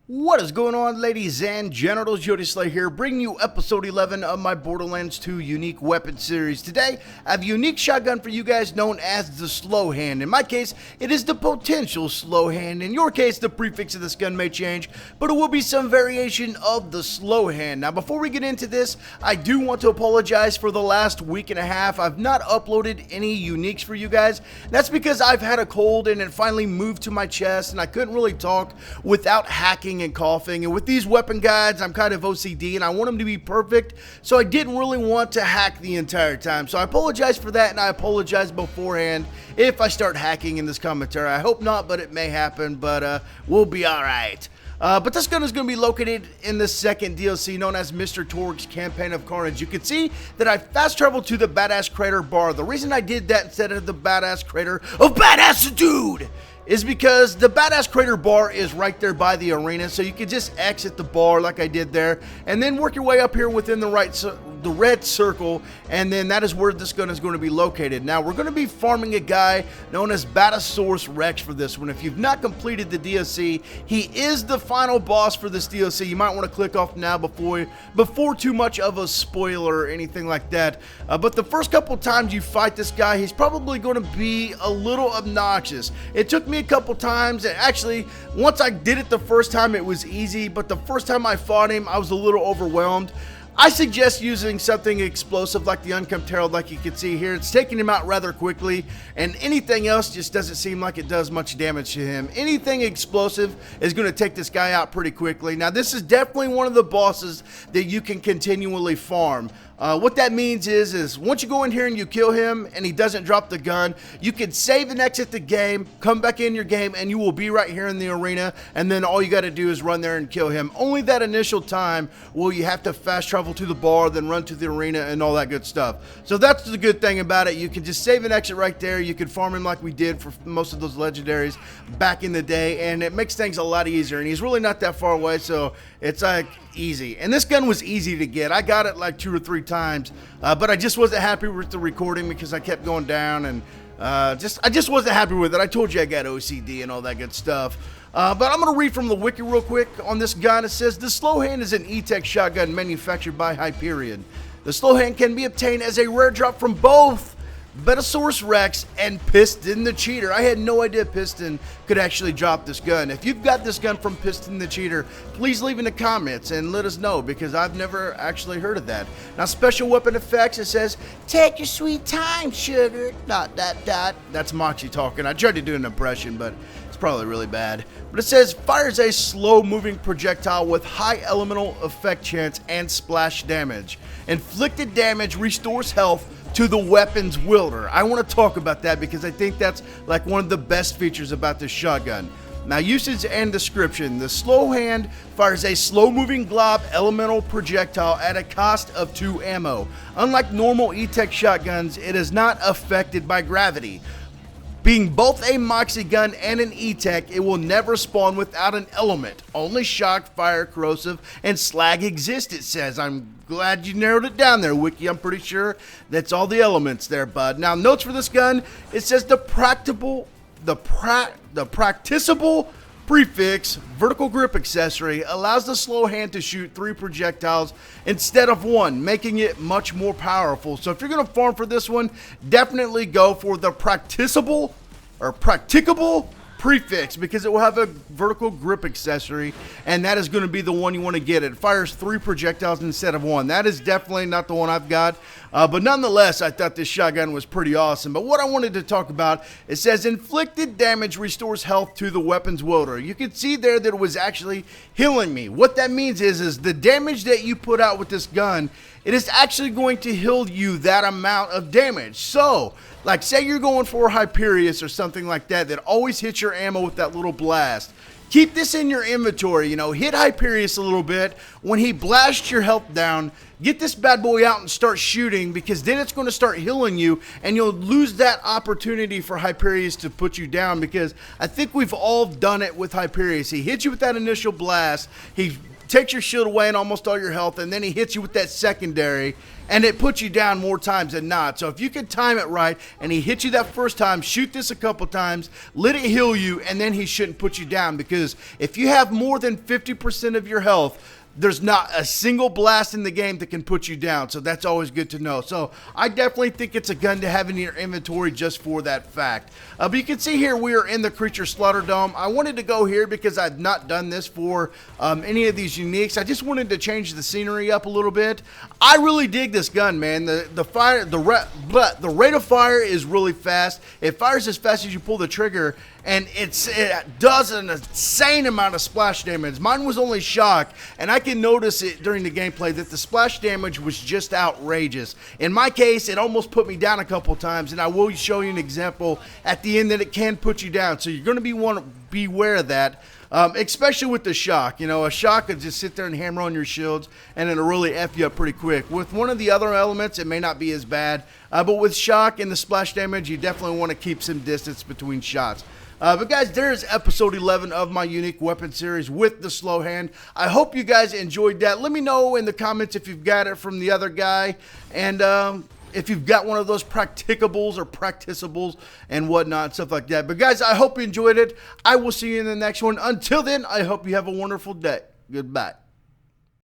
What is going on, ladies and genitals? Jody Slay here, bringing you episode 11 of my Borderlands 2 Unique Weapon series. Today, I have a unique shotgun for you guys known as the Slow Hand. In my case, it is the potential Slow Hand. In your case, the prefix of this gun may change, but it will be some variation of the Slow Hand. Now, before we get into this, I do want to apologize for the last week and a half. I've not uploaded any uniques for you guys. That's because I've had a cold and it finally moved to my chest, and I couldn't really talk without hacking and coughing. And with these weapon guides, I'm kind of OCD and I want them to be perfect, so I didn't really want to hack the entire time. So I apologize for that, and I apologize beforehand if I start hacking in this commentary. I hope not, but it may happen, but we'll be alright. But this gun is going to be located in the second DLC known as Mr. Torgue's Campaign of Carnage. You can see that I fast traveled to the Badass Crater bar. The reason I did that instead of the Badass Crater of Badassitude is because the Badass Crater bar is right there by the arena, so you can just exit the bar like I did there, and then work your way up here within the red circle, and then that is where this gun is going to be located. Now, we're going to be farming a guy known as Batasaurus Rex for this one. If you've not completed the DLC, he is the final boss for this DLC. You might want to click off now before too much of a spoiler or anything like that. But the first couple times you fight this guy, he's probably going to be a little obnoxious. It took me a couple times, and actually once I did it the first time it was easy, but the first time I fought him I was a little overwhelmed. I suggest using something explosive like the Unkempt Herald, like you can see here. It's taking him out rather quickly, and anything else just doesn't seem like it does much damage to him. Anything explosive is going to take this guy out pretty quickly. Now, this is definitely one of the bosses that you can continually farm. What that means is once you go in here and you kill him and he doesn't drop the gun, you can save and exit the game, come back in your game, and you will be right here in the arena, and then all you got to do is run there and kill him. Only that initial time will you have to fast travel to the bar, then run to the arena and all that good stuff. So that's the good thing about it. You can just save and exit right there. You can farm him like we did for most of those legendaries back in the day, and it makes things a lot easier, and he's really not that far away, so it's like easy. And this gun was easy to get. I got it like 2 or 3 times, but I just wasn't happy with the recording because I kept going down, and I just wasn't happy with it. I told you I got OCD and all that good stuff. But I'm going to read from the wiki real quick on this gun. It says, the Slow Hand is an E-Tech shotgun manufactured by Hyperion. The Slow Hand can be obtained as a rare drop from both Betasaurus Rex and Piston the Cheater. I had no idea Piston could actually drop this gun. If you've got this gun from Piston the Cheater, please leave in the comments and let us know, because I've never actually heard of that. Now, special weapon effects, it says, take your sweet time, sugar, ... That's Moxie talking. I tried to do an impression, but it's probably really bad. But it says, fires a slow-moving projectile with high elemental effect chance and splash damage. Inflicted damage restores health to the weapon's wielder. I want to talk about that because I think that's like one of the best features about this shotgun. Now, usage and description. The Slow Hand fires a slow-moving glob elemental projectile at a cost of 2 ammo. Unlike normal E-Tech shotguns, it is not affected by gravity. Being both a Moxie gun and an E-Tech, it will never spawn without an element. Only shock, fire, corrosive, and slag exist, it says. I'm glad you narrowed it down there, Wiki. I'm pretty sure that's all the elements there, bud. Now, notes for this gun, it says the practicable prefix vertical grip accessory allows the Slow Hand to shoot 3 projectiles instead of 1, making it much more powerful. So if you're going to farm for this one, definitely go for the practicable prefix, because it will have a vertical grip accessory, and that is going to be the one you want to get. It fires 3 projectiles instead of 1. That is definitely not the one I've got, but nonetheless, I thought this shotgun was pretty awesome. But what I wanted to talk about, it says inflicted damage restores health to the weapon's wielder. You can see there that it was actually healing me. What that means is the damage that you put out with this gun, it is actually going to heal you that amount of damage. So, like, say you're going for Hyperion or something like that always hits your ammo with that little blast. Keep this in your inventory, you know, hit Hyperion a little bit. When he blasts your health down, get this bad boy out and start shooting, because then it's going to start healing you, and you'll lose that opportunity for Hyperion to put you down, because I think we've all done it with Hyperion. He hits you with that initial blast, he takes your shield away and almost all your health, and then he hits you with that secondary, and it puts you down more times than not. So if you can time it right, and he hits you that first time, shoot this a couple times, let it heal you, and then he shouldn't put you down, because if you have more than 50% of your health, there's not a single blast in the game that can put you down, so that's always good to know. So I definitely think it's a gun to have in your inventory just for that fact. But you can see here we are in the Creature Slaughter Dome. I wanted to go here because I've not done this for any of these uniques. I just wanted to change the scenery up a little bit. I really dig this gun, man. The rate of fire is really fast. It fires as fast as you pull the trigger, and it does an insane amount of splash damage. Mine was only shock, and I can notice it during the gameplay that the splash damage was just outrageous. In my case, it almost put me down a couple times, and I will show you an example at the end that it can put you down. So you're going to want to be aware of that, especially with the shock. You know, a shock could just sit there and hammer on your shields, and it'll really F you up pretty quick. With one of the other elements, it may not be as bad, but with shock and the splash damage, you definitely want to keep some distance between shots. But guys, there's episode 11 of my unique weapon series with the slow hand. I hope you guys enjoyed that. Let me know in the comments if you've got it from the other guy, and if you've got one of those practicables or practicables and whatnot, stuff like that. But guys, I hope you enjoyed it. I will see you in the next one. Until then, I hope you have a wonderful day. Goodbye.